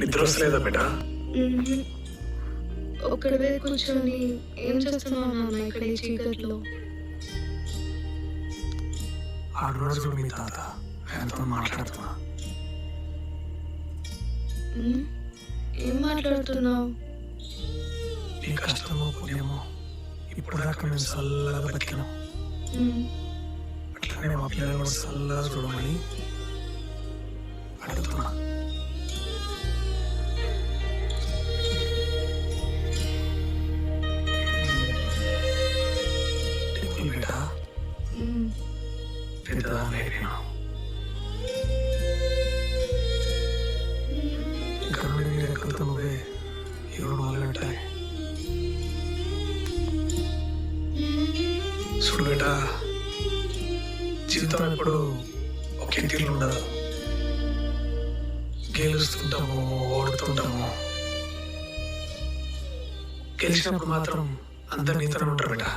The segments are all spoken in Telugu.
నిద్ర వస్తలేదా బేటా? ఒక్కడే కూర్చొని ఏం చేస్తున్నావు నాన్న ఇక్కడ ఈ చీకట్లో? ఆడున్నాడు చూడు మీ తాత, ఆయనతో మాట్లాడుతున్నా. ఏం మాట్లాడుతున్నావు? నీ కష్టమో పుణ్యమో ఇప్పుడు దాకా మేము చల్లగా బతికినాం. అట్లనే మా పిల్లలు కూడా చల్లగా చూడమని అడుగుతున్నా. బేటా పెద్దదాన్ని అయిపోయినావు. ఇక్కడ నుండి నీ రెక్కలతో నువ్వే ఎవరు మొదలెట్టాలి. చూడు బేటా, జీవితం ఎప్పుడు ఒకే తీరు ఉండదు. గెలుస్తుంటాము, ఓడుతుంటాము. గెలిచినప్పుడు మాత్రం అందరు నీతోనే ఉంటారు బేటా,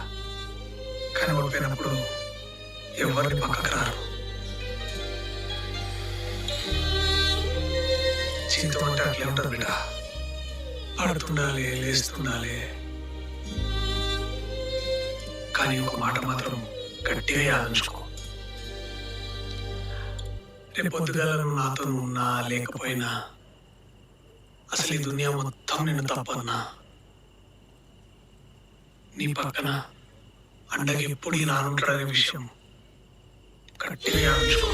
కానీ ఓడిపోయినప్పుడు ఎవరిని పక్కకు రారు. జీవితం అంటే అట్లే ఉంటుంది బిడ్డ. ఆడుతుండాలి, లేస్తుండాలి. కానీ ఒక మాట మాత్రం గట్టిగా యాదించుకో. రేపు పొద్దుగాల నువ్వు నాతో ఉన్నా లేకపోయినా, అసలు ఈ దునియా మొత్తం నిన్ను తప్పన్నా, నీ పక్కన అండగా ఎప్పుడు ఈ నానుంటాడనే విషయం గట్టిగా యాదించుకో.